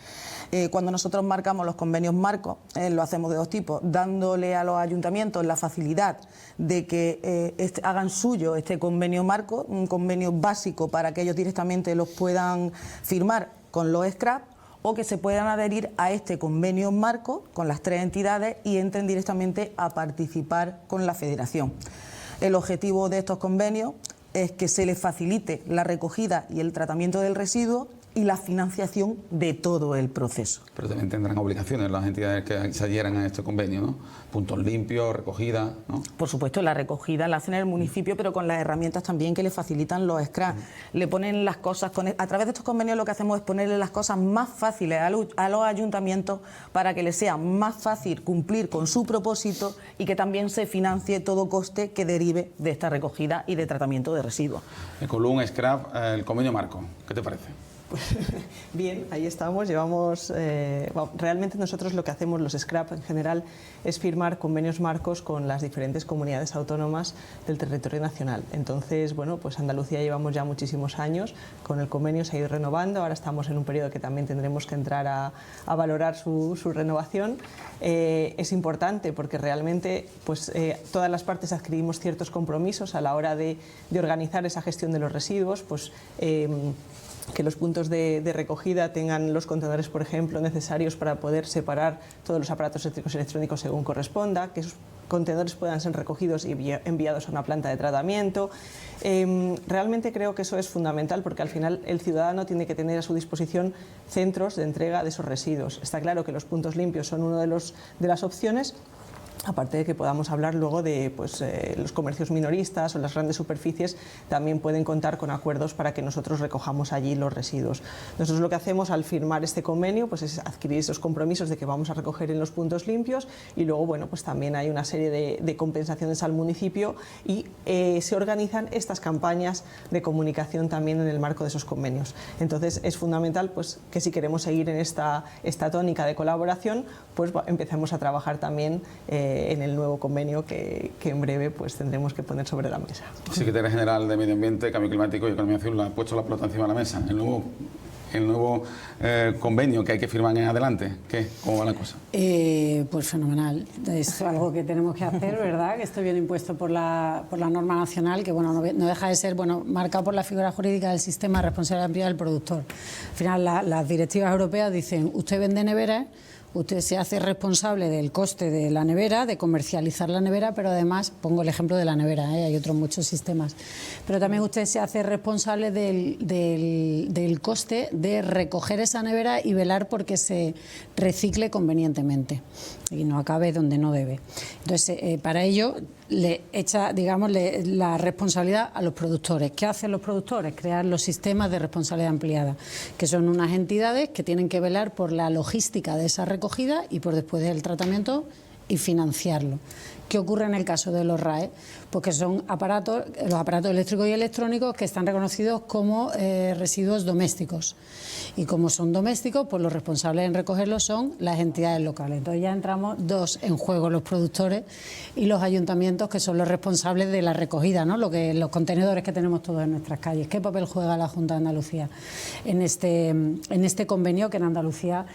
Cuando nosotros marcamos los convenios marcos, lo hacemos de dos tipos, dándole a los ayuntamientos la facilidad de que hagan suyo este convenio marco, un convenio básico para que ellos directamente los puedan firmar con los SCRAP, o que se puedan adherir a este convenio marco con las 3 entidades y entren directamente a participar con la federación. El objetivo de estos convenios es que se les facilite la recogida y el tratamiento del residuo y la financiación de todo el proceso. Pero también tendrán obligaciones las entidades que se adhieran a este convenio, ¿no? Puntos limpios, recogida, ¿no? Por supuesto, la recogida la hacen en el municipio, pero con las herramientas también que le facilitan los SCRA. Le ponen las cosas, a través de estos convenios lo que hacemos es ponerle las cosas más fáciles a los ayuntamientos para que les sea más fácil cumplir con su propósito y que también se financie todo coste que derive de esta recogida y de tratamiento de residuos. Ecolum, SCRAP, el convenio marco, ¿qué te parece? Bien, ahí estamos. Realmente nosotros lo que hacemos, los SCRAP en general, es firmar convenios marcos con las diferentes comunidades autónomas del territorio nacional. Entonces, bueno, pues Andalucía llevamos ya muchísimos años con el convenio, se ha ido renovando. Ahora estamos en un periodo que también tendremos que entrar a valorar su renovación. Es importante porque realmente pues, todas las partes adquirimos ciertos compromisos a la hora de organizar esa gestión de los residuos, pues que los puntos de recogida tengan los contenedores, por ejemplo, necesarios para poder separar todos los aparatos eléctricos y electrónicos según corresponda, que esos contenedores puedan ser recogidos y enviados a una planta de tratamiento. Realmente creo que eso es fundamental porque al final el ciudadano tiene que tener a su disposición centros de entrega de esos residuos. Está claro que los puntos limpios son una de las opciones, Aparte de que podamos hablar luego de los comercios minoristas o las grandes superficies, también pueden contar con acuerdos para que nosotros recojamos allí los residuos. Nosotros lo que hacemos al firmar este convenio pues es adquirir esos compromisos de que vamos a recoger en los puntos limpios, y luego bueno, pues también hay una serie de compensaciones al municipio, y se organizan estas campañas de comunicación también en el marco de esos convenios. Entonces es fundamental pues que si queremos seguir en esta tónica de colaboración, pues empecemos a trabajar también en el nuevo convenio que en breve pues tendremos que poner sobre la mesa. Secretaria General de Medio Ambiente, Cambio Climático y Economía Azul ha puesto la pelota encima de la mesa. El nuevo convenio que hay que firmar en adelante, ¿cómo va la cosa? Pues fenomenal. Es algo que tenemos que hacer, ¿verdad? Que esto viene impuesto por la norma nacional, que bueno, no deja de ser marcado por la figura jurídica del sistema de responsabilidad ampliada del productor. Al final, las directivas europeas dicen: usted vende neveras, usted se hace responsable del coste de la nevera, de comercializar la nevera, pero además, pongo el ejemplo de la nevera, hay otros muchos sistemas, pero también usted se hace responsable del coste de recoger esa nevera y velar porque se recicle convenientemente y no acabe donde no debe. Entonces, para ello le echa, digamos, la responsabilidad a los productores. ¿Qué hacen los productores? Crear los sistemas de responsabilidad ampliada, que son unas entidades que tienen que velar por la logística de esa recogida y por después del tratamiento y financiarlo. ¿Qué ocurre en el caso de los RAE? Pues que son los aparatos eléctricos y electrónicos que están reconocidos como residuos domésticos. Y como son domésticos, pues los responsables en recogerlos son las entidades locales. Entonces ya entramos dos en juego, los productores y los ayuntamientos, que son los responsables de la recogida, ¿no? Los contenedores que tenemos todos en nuestras calles. ¿Qué papel juega la Junta de Andalucía en este convenio que en Andalucía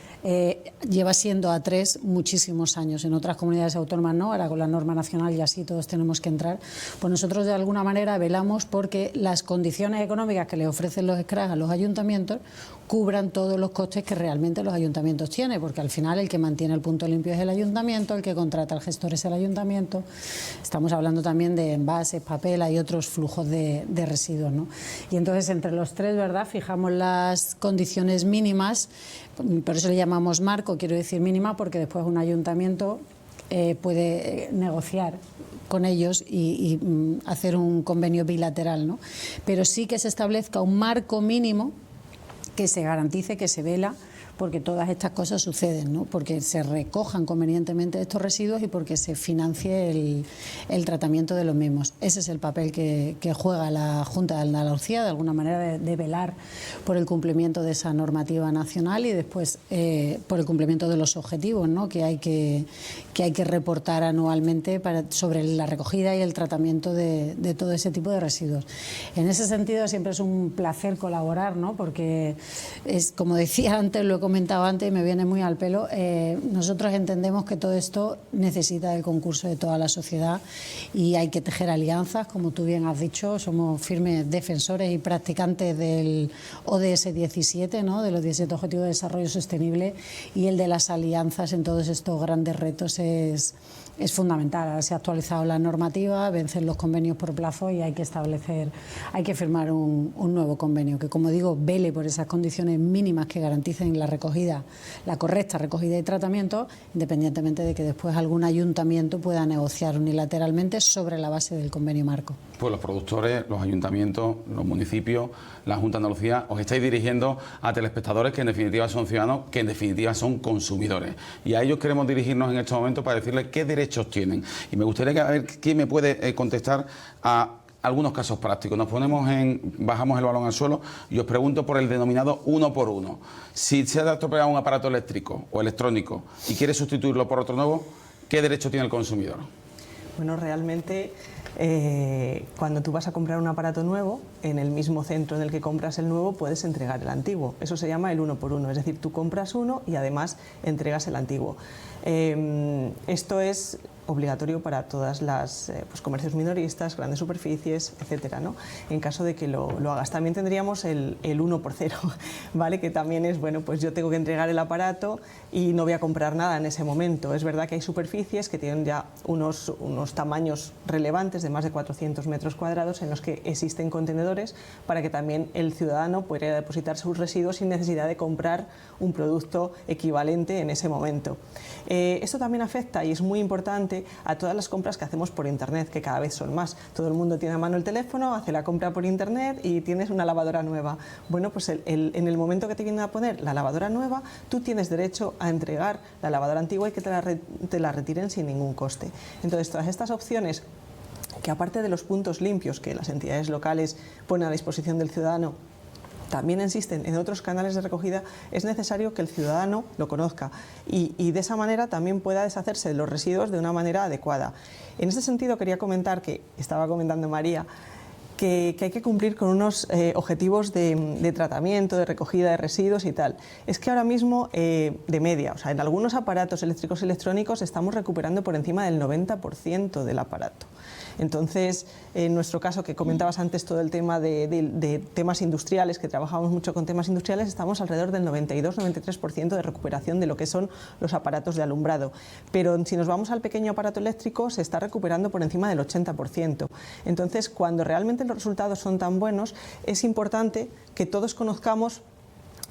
lleva siendo A3 muchísimos años? En otras comunidades autónomas no, ahora con la norma nacional y así todos tenemos que entrar. Pues nosotros de alguna manera velamos porque las condiciones económicas que le ofrecen los SCRAG a los ayuntamientos cubran todos los costes que realmente los ayuntamientos tienen, porque al final el que mantiene el punto limpio es el ayuntamiento, el que contrata al gestor es el ayuntamiento. Estamos hablando también de envases, papel, hay otros flujos de residuos, ¿no? Y entonces entre los tres, ¿verdad?, fijamos las condiciones mínimas, por eso le llamamos marco, quiero decir mínima, porque después un ayuntamiento puede negociar con ellos y hacer un convenio bilateral, ¿no? Pero sí que se establezca un marco mínimo que se garantice, que se vela porque todas estas cosas suceden, ¿no? Porque se recojan convenientemente estos residuos y porque se financie el tratamiento de los mismos. Ese es el papel que juega la Junta de Andalucía, de alguna manera de velar por el cumplimiento de esa normativa nacional y después por el cumplimiento de los objetivos, ¿no?, que hay que reportar anualmente sobre la recogida y el tratamiento de todo ese tipo de residuos. En ese sentido siempre es un placer colaborar, ¿no?, porque es, como decía antes, lo he comentado antes y me viene muy al pelo, nosotros entendemos que todo esto necesita el concurso de toda la sociedad y hay que tejer alianzas, como tú bien has dicho, somos firmes defensores y practicantes del ODS 17, ¿no?, de los 17 Objetivos de Desarrollo Sostenible, y el de las alianzas en todos estos grandes retos es fundamental. Ahora se ha actualizado la normativa, vencen los convenios por plazo y hay que firmar un nuevo convenio que, como digo, vele por esas condiciones mínimas que garanticen la correcta recogida y tratamiento, independientemente de que después algún ayuntamiento pueda negociar unilateralmente sobre la base del convenio marco. Pues los productores, los ayuntamientos, los municipios, la Junta de Andalucía, os estáis dirigiendo a telespectadores que en definitiva son ciudadanos, que en definitiva son consumidores. Y a ellos queremos dirigirnos en este momento para decirles qué derechos tienen. Y me gustaría ver quién me puede contestar a algunos casos prácticos. Bajamos el balón al suelo y os pregunto por el denominado 1 por 1. Si se ha estropeado un aparato eléctrico o electrónico y quiere sustituirlo por otro nuevo, ¿qué derecho tiene el consumidor? Bueno, realmente cuando tú vas a comprar un aparato nuevo, en el mismo centro en el que compras el nuevo puedes entregar el antiguo. Eso se llama el 1 por 1, es decir, tú compras uno y además entregas el antiguo. Esto es obligatorio para todas las comercios minoristas, grandes superficies, etcétera, ¿no? En caso de que lo hagas. También tendríamos el 1 por 0, ¿vale? Que también es, bueno, pues yo tengo que entregar el aparato y no voy a comprar nada en ese momento. Es verdad que hay superficies que tienen ya unos tamaños relevantes de más de 400 metros cuadrados en los que existen contenedores para que también el ciudadano pueda depositar sus residuos sin necesidad de comprar un producto equivalente en ese momento. Esto también afecta, y es muy importante, frente a todas las compras que hacemos por Internet, que cada vez son más. Todo el mundo tiene a mano el teléfono, hace la compra por Internet y tienes una lavadora nueva. Bueno, pues en el momento que te vienen a poner la lavadora nueva, tú tienes derecho a entregar la lavadora antigua y que te la retiren sin ningún coste. Entonces, todas estas opciones, que aparte de los puntos limpios que las entidades locales ponen a disposición del ciudadano, también existen en otros canales de recogida, es necesario que el ciudadano lo conozca y de esa manera también pueda deshacerse de los residuos de una manera adecuada. En este sentido quería comentar, que estaba comentando María, que hay que cumplir con unos objetivos de tratamiento, de recogida de residuos y tal. Es que ahora mismo, de media, o sea, en algunos aparatos eléctricos y electrónicos estamos recuperando por encima del 90% del aparato. Entonces, en nuestro caso, que comentabas antes todo el tema de temas industriales, que trabajamos mucho con temas industriales, estamos alrededor del 92-93% de recuperación de lo que son los aparatos de alumbrado. Pero si nos vamos al pequeño aparato eléctrico, se está recuperando por encima del 80%. Entonces, cuando realmente los resultados son tan buenos, es importante que todos conozcamos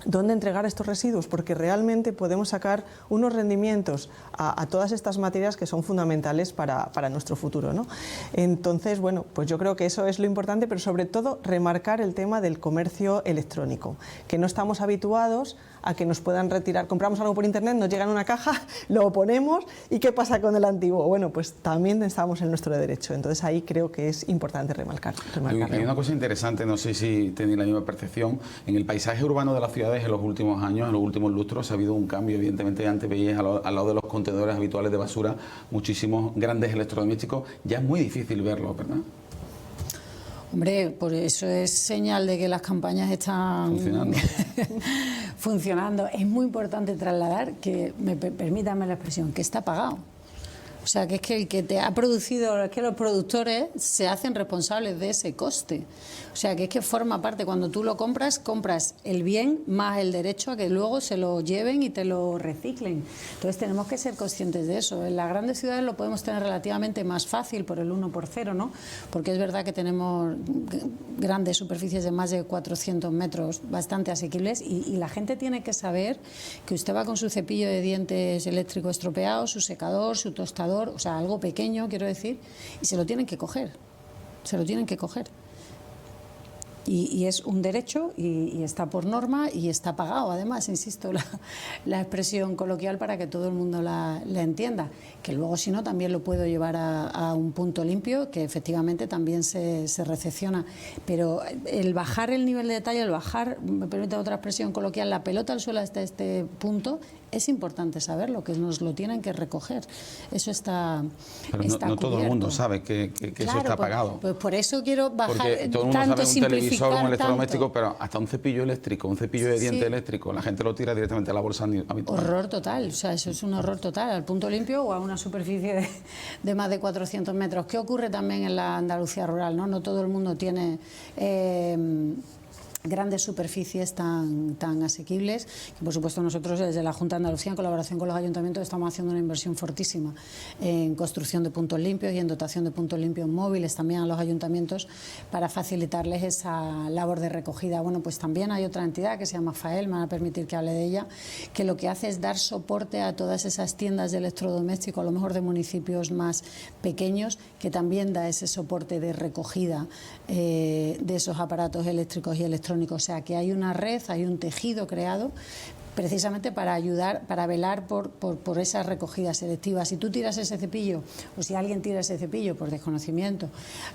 dónde entregar estos residuos, porque realmente podemos sacar unos rendimientos a todas estas materias que son fundamentales para nuestro futuro, ¿no? Entonces, bueno, pues yo creo que eso es lo importante, pero sobre todo remarcar el tema del comercio electrónico, que no estamos habituados a que nos puedan retirar, compramos algo por internet, nos llega en una caja, lo ponemos y ¿qué pasa con el antiguo? Bueno, pues también estamos en nuestro derecho, entonces ahí creo que es importante remarcarlo. Hay una cosa interesante, no sé si tenéis la misma percepción, en el paisaje urbano de las ciudades en los últimos años, en los últimos lustros, ha habido un cambio. Evidentemente, antes veíais al lado de los contenedores habituales de basura muchísimos grandes electrodomésticos, ya es muy difícil verlos, ¿verdad? Hombre, por eso es señal de que las campañas están funcionando. Es muy importante trasladar que, permítanme la expresión, que está pagado. O sea, que es que el que te ha producido, es que los productores se hacen responsables de ese coste. O sea, que es que forma parte, cuando tú lo compras, compras el bien más el derecho a que luego se lo lleven y te lo reciclen. Entonces tenemos que ser conscientes de eso. En las grandes ciudades lo podemos tener relativamente más fácil por el 1 por 0, ¿no? Porque es verdad que tenemos grandes superficies de más de 400 metros bastante asequibles y la gente tiene que saber que usted va con su cepillo de dientes eléctrico estropeado, su secador, su tostador, o sea, algo pequeño, quiero decir, y se lo tienen que coger, Y es un derecho y está por norma y está pagado, además, insisto, la expresión coloquial para que todo el mundo la entienda, que luego si no también lo puedo llevar a un punto limpio, que efectivamente también se recepciona, pero el bajar el nivel de detalle, el bajar, me permite otra expresión coloquial, la pelota al suelo hasta este punto, es importante saberlo, que nos lo tienen que recoger. Eso está Pero no todo el mundo sabe que claro, eso está pagado. Pues por eso quiero bajar. Porque todo el mundo sabe un televisor, un electrodoméstico, pero hasta un cepillo eléctrico, un cepillo de diente eléctrico, la gente lo tira directamente a la bolsa habitual. Horror total, o sea, eso es un horror total, al punto limpio o a una superficie de más de 400 metros. ¿Qué ocurre también en la Andalucía rural? No todo el mundo tiene grandes superficies tan asequibles, que por supuesto nosotros desde la Junta de Andalucía, en colaboración con los ayuntamientos, estamos haciendo una inversión fortísima en construcción de puntos limpios y en dotación de puntos limpios móviles también a los ayuntamientos para facilitarles esa labor de recogida. Bueno, pues también hay otra entidad que se llama FAEL, me van a permitir que hable de ella, que lo que hace es dar soporte a todas esas tiendas de electrodomésticos, a lo mejor de municipios más pequeños, que también da ese soporte de recogida de esos aparatos eléctricos y electrónicos. O sea, que hay una red, hay un tejido creado precisamente para ayudar, para velar por esa recogida selectiva. Si tú tiras ese cepillo, o si alguien tira ese cepillo por desconocimiento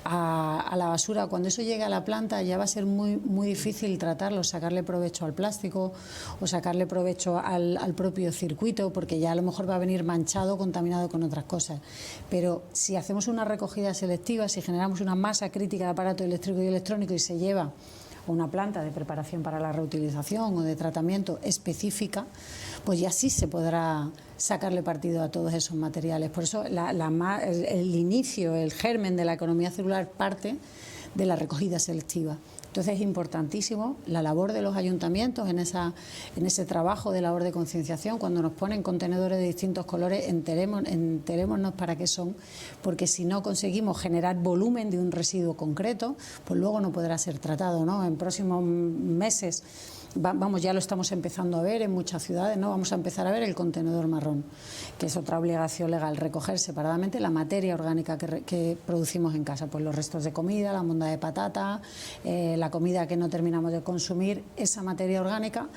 a la basura, cuando eso llegue a la planta ya va a ser muy difícil tratarlo, sacarle provecho al plástico o sacarle provecho al propio circuito, porque ya a lo mejor va a venir manchado, contaminado con otras cosas. Pero si hacemos una recogida selectiva, si generamos una masa crítica de aparato eléctrico y electrónico y se lleva una planta de preparación para la reutilización o de tratamiento específica, pues ya sí se podrá sacarle partido a todos esos materiales. Por eso el inicio, el germen de la economía circular parte de la recogida selectiva. Entonces es importantísimo la labor de los ayuntamientos en ese trabajo de labor de concienciación. Cuando nos ponen contenedores de distintos colores, enterémonos para qué son, porque si no conseguimos generar volumen de un residuo concreto, pues luego no podrá ser tratado, ¿no? En próximos meses vamos, ya lo estamos empezando a ver en muchas ciudades, ¿no? Vamos a empezar a ver el contenedor marrón, que es otra obligación legal, recoger separadamente la materia orgánica que producimos en casa, pues los restos de comida, la monda de patata, la comida que no terminamos de consumir, esa materia orgánica,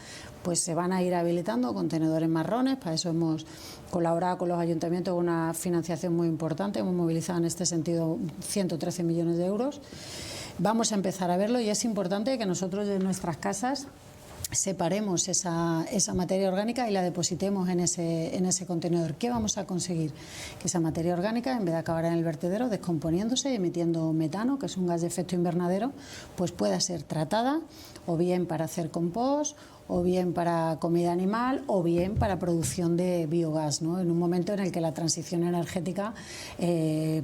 pues se van a ir habilitando contenedores marrones. Para eso hemos colaborado con los ayuntamientos con una financiación muy importante, hemos movilizado en este sentido 113 millones de euros. Vamos a empezar a verlo y es importante que nosotros de nuestras casas separemos esa materia orgánica y la depositemos en ese contenedor. ¿Qué vamos a conseguir? Que esa materia orgánica, en vez de acabar en el vertedero descomponiéndose y emitiendo metano, que es un gas de efecto invernadero, pues pueda ser tratada o bien para hacer compost, o bien para comida animal, o bien para producción de biogás, ¿no? En un momento en el que la transición energética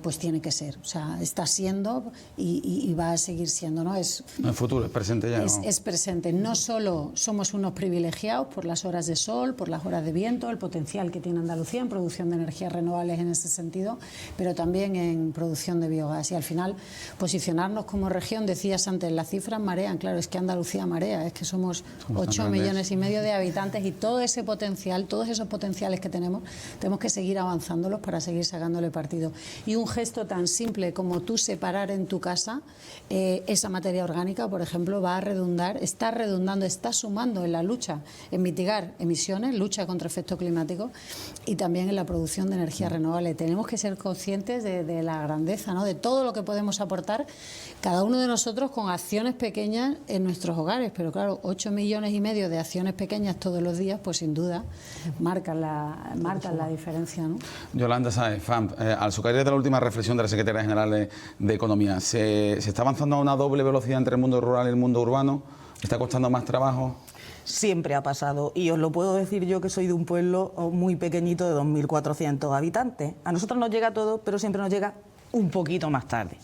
pues tiene que ser, o sea, está siendo y va a seguir siendo, ¿no? No es futuro, es presente ya, ¿no? Es presente. No solo somos unos privilegiados por las horas de sol, por las horas de viento, el potencial que tiene Andalucía en producción de energías renovables en ese sentido, pero también en producción de biogás. Y al final, posicionarnos como región, decías antes, las cifras marean, claro, es que Andalucía marea, es que somos 8 millones y medio de habitantes y todo ese potencial, todos esos potenciales que tenemos que seguir avanzándolos para seguir sacándole partido. Y un gesto tan simple como tú separar en tu casa esa materia orgánica, por ejemplo, va a redundar, está redundando, está sumando en la lucha, en mitigar emisiones, lucha contra efecto climático y también en la producción de energía renovable. Tenemos que ser conscientes de la grandeza, ¿no? De todo lo que podemos aportar cada uno de nosotros con acciones pequeñas en nuestros hogares, pero claro, 8 millones y medio de acciones pequeñas todos los días, pues sin duda marcan la diferencia, ¿no? Yolanda Sáez, FAMP, al sucarir de la última reflexión de la Secretaria General de Economía, ¿se está avanzando a una doble velocidad entre el mundo rural y el mundo urbano? ¿Está costando más trabajo? Siempre ha pasado, y os lo puedo decir yo que soy de un pueblo muy pequeñito de 2.400 habitantes. A nosotros nos llega todo, pero siempre nos llega un poquito más tarde.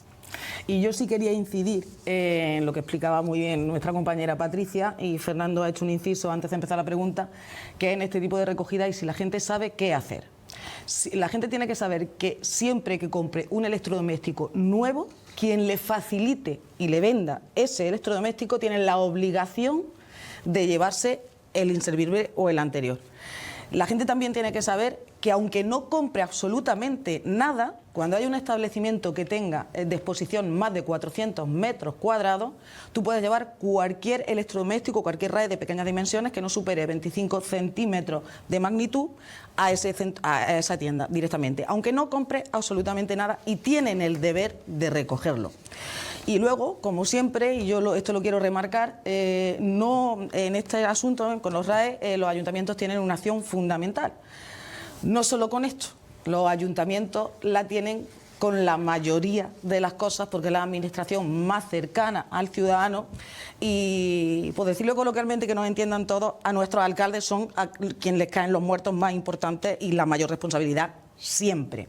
Y yo sí quería incidir en lo que explicaba muy bien nuestra compañera Patricia, y Fernando ha hecho un inciso antes de empezar la pregunta, que es en este tipo de recogida y si la gente sabe qué hacer. La gente tiene que saber que siempre que compre un electrodoméstico nuevo, quien le facilite y le venda ese electrodoméstico tiene la obligación de llevarse el inservible o el anterior. La gente también tiene que saber que aunque no compre absolutamente nada, cuando hay un establecimiento que tenga de exposición más de 400 metros cuadrados, tú puedes llevar cualquier electrodoméstico, cualquier RAE de pequeñas dimensiones que no supere 25 centímetros de magnitud a esa tienda directamente, aunque no compre absolutamente nada, y tienen el deber de recogerlo. Y luego, como siempre, y yo esto lo quiero remarcar, no en este asunto, con los RAE, los ayuntamientos tienen una acción fundamental. No solo con esto, los ayuntamientos la tienen con la mayoría de las cosas, porque es la administración más cercana al ciudadano y, por decirlo coloquialmente, que nos entiendan todos, a nuestros alcaldes son a quienes les caen los muertos más importantes y la mayor responsabilidad siempre.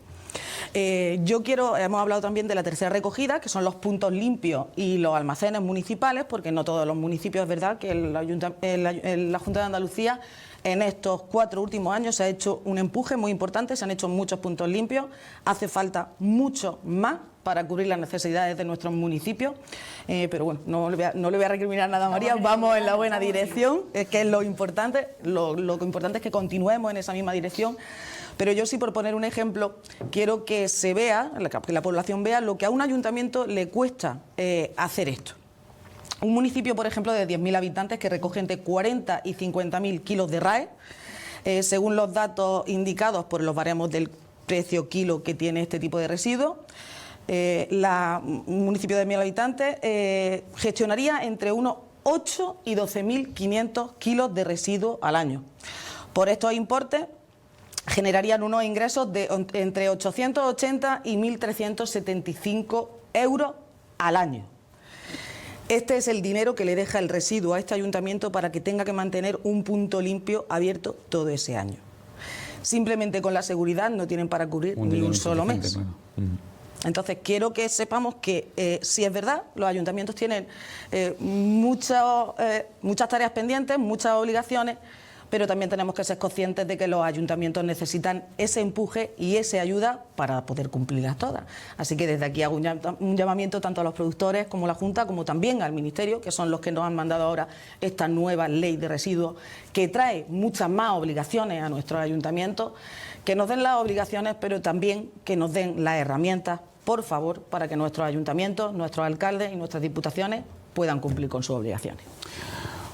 Hemos hablado también de la tercera recogida, que son los puntos limpios y los almacenes municipales, porque no todos los municipios, es verdad que la Junta de Andalucía en estos 4 últimos años se ha hecho un empuje muy importante, se han hecho muchos puntos limpios, hace falta mucho más para cubrir las necesidades de nuestros municipios, pero bueno, no le voy a recriminar nada a María, vamos en la buena dirección, que es lo importante, lo importante es que continuemos en esa misma dirección. Pero yo sí, por poner un ejemplo, quiero que se vea, que la población vea lo que a un ayuntamiento le cuesta hacer esto. Un municipio, por ejemplo, de 10.000 habitantes que recoge entre 40 y 50.000 kilos de RAE, según los datos indicados por los baremos del precio kilo que tiene este tipo de residuos, un municipio de 10.000 habitantes gestionaría entre unos 8 y 12.500 kilos de residuos al año. Por estos importes generarían unos ingresos de entre 880 y 1.375 euros al año. Este es el dinero que le deja el residuo a este ayuntamiento para que tenga que mantener un punto limpio abierto todo ese año. Simplemente con la seguridad no tienen para cubrir ni un solo mes. Claro. Entonces, quiero que sepamos que, si es verdad, los ayuntamientos tienen muchas tareas pendientes, muchas obligaciones, pero también tenemos que ser conscientes de que los ayuntamientos necesitan ese empuje y esa ayuda para poder cumplirlas todas. Así que desde aquí hago un llamamiento tanto a los productores como a la Junta, como también al Ministerio, que son los que nos han mandado ahora esta nueva ley de residuos, que trae muchas más obligaciones a nuestros ayuntamientos, que nos den las obligaciones, pero también que nos den las herramientas, por favor, para que nuestros ayuntamientos, nuestros alcaldes y nuestras diputaciones puedan cumplir con sus obligaciones.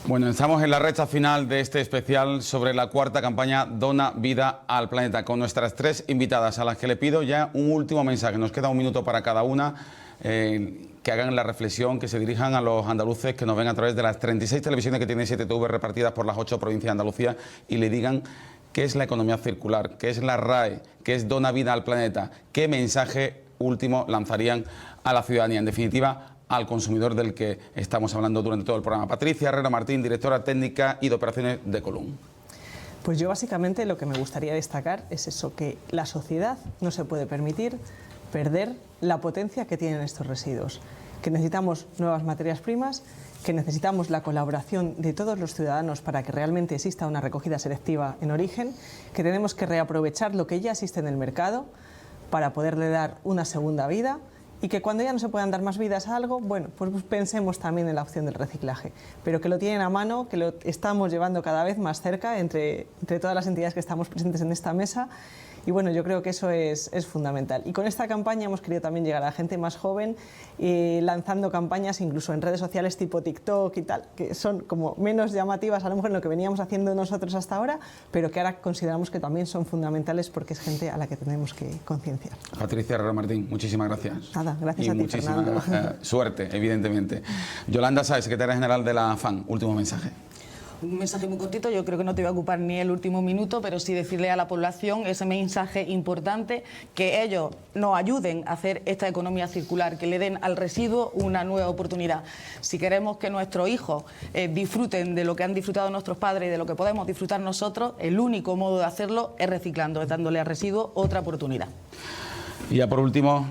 Bueno, estamos en la recta final de este especial sobre la cuarta campaña Dona Vida al Planeta, con nuestras 3 invitadas, a las que le pido ya un último mensaje. Nos queda un minuto para cada una, que hagan la reflexión, que se dirijan a los andaluces que nos ven a través de las 36 televisiones que tiene 7TV repartidas por las 8 provincias de Andalucía y le digan qué es la economía circular, qué es la RAE, qué es Dona Vida al Planeta, qué mensaje último lanzarían a la ciudadanía, en definitiva al consumidor del que estamos hablando durante todo el programa. Patricia Herrero Martín, directora técnica y de operaciones de Colum. Pues yo básicamente lo que me gustaría destacar es eso, que la sociedad no se puede permitir perder la potencia que tienen estos residuos, que necesitamos nuevas materias primas, que necesitamos la colaboración de todos los ciudadanos para que realmente exista una recogida selectiva en origen, que tenemos que reaprovechar lo que ya existe en el mercado para poderle dar una segunda vida y que cuando ya no se puedan dar más vidas a algo, bueno, pues pensemos también en la opción del reciclaje, pero que lo tienen a mano, que lo estamos llevando cada vez más cerca entre todas las entidades que estamos presentes en esta mesa. Y bueno, yo creo que eso es fundamental. Y con esta campaña hemos querido también llegar a la gente más joven, lanzando campañas incluso en redes sociales tipo TikTok y tal, que son como menos llamativas a lo mejor en lo que veníamos haciendo nosotros hasta ahora, pero que ahora consideramos que también son fundamentales porque es gente a la que tenemos que concienciar. Patricia Herrero Martín, muchísimas gracias. Nada, gracias a ti, muchísima Fernando. Suerte, evidentemente. Yolanda Sáez, secretaria general de la AFAN, último mensaje. Un mensaje muy cortito, yo creo que no te voy a ocupar ni el último minuto, pero sí decirle a la población ese mensaje importante, que ellos nos ayuden a hacer esta economía circular, que le den al residuo una nueva oportunidad. Si queremos que nuestros hijos disfruten de lo que han disfrutado nuestros padres y de lo que podemos disfrutar nosotros, el único modo de hacerlo es reciclando, es dándole al residuo otra oportunidad. Y ya por último,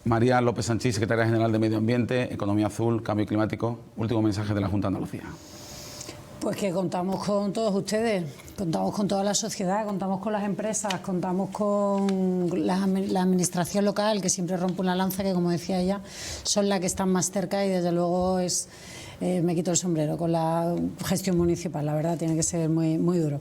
María López Sanchís, secretaria general de Medio Ambiente, Economía Azul, Cambio Climático, último mensaje de la Junta de Andalucía. Pues que contamos con todos ustedes, contamos con toda la sociedad, contamos con las empresas, contamos con la administración local, que siempre rompe una lanza, que como decía ella, son las que están más cerca y desde luego me quito el sombrero con la gestión municipal, la verdad tiene que ser muy, muy duro.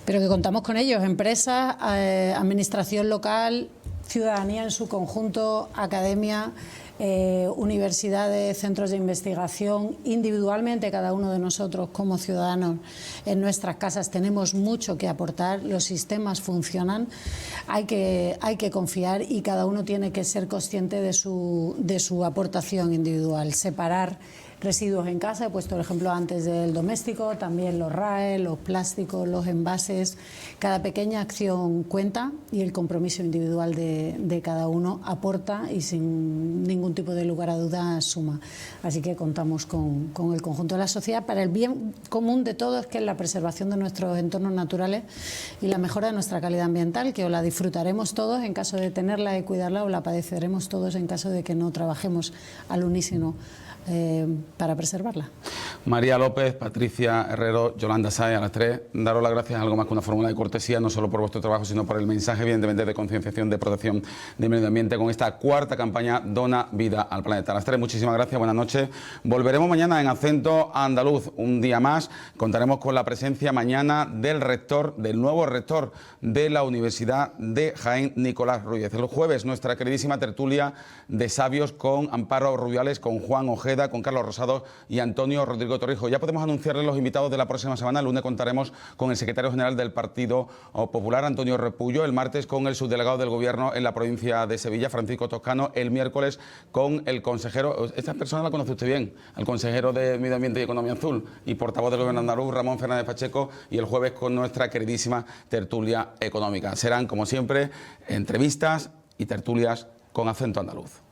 Pero que contamos con ellos, empresas, administración local, ciudadanía en su conjunto, academia, universidades, centros de investigación, individualmente cada uno de nosotros como ciudadanos en nuestras casas tenemos mucho que aportar, los sistemas funcionan, hay que confiar y cada uno tiene que ser consciente de su aportación individual, separar residuos en casa, he puesto el ejemplo antes del doméstico, también los RAE, los plásticos, los envases, cada pequeña acción cuenta y el compromiso individual de cada uno aporta y sin ningún tipo de lugar a duda suma. Así que contamos con el conjunto de la sociedad para el bien común de todos, que es la preservación de nuestros entornos naturales y la mejora de nuestra calidad ambiental, que o la disfrutaremos todos en caso de tenerla y cuidarla o la padeceremos todos en caso de que no trabajemos al unísono para preservarla. María López, Patricia Herrero, Yolanda Sáez, a las 3, daros las gracias, algo más que una fórmula de cortesía, no solo por vuestro trabajo, sino por el mensaje, evidentemente, de concienciación, de protección del medio ambiente, con esta cuarta campaña Dona Vida al Planeta. A las 3, muchísimas gracias, buenas noches. Volveremos mañana en Acento Andaluz, un día más. Contaremos con la presencia mañana del nuevo rector de la Universidad de Jaén, Nicolás Ruiz. El jueves, nuestra queridísima tertulia de sabios con Amparo Rubiales, con Juan Ojeda, con Carlos Rosado y Antonio Rodrigo Torrijos. Ya podemos anunciarles los invitados de la próxima semana. El lunes contaremos con el secretario general del Partido Popular, Antonio Repullo. El martes con el subdelegado del Gobierno en la provincia de Sevilla, Francisco Toscano. El miércoles con el consejero, esta persona la conoce usted bien, el consejero de Medio Ambiente y Economía Azul y portavoz del Gobierno andaluz, Ramón Fernández Pacheco. Y el jueves con nuestra queridísima tertulia económica. Serán, como siempre, entrevistas y tertulias con acento andaluz.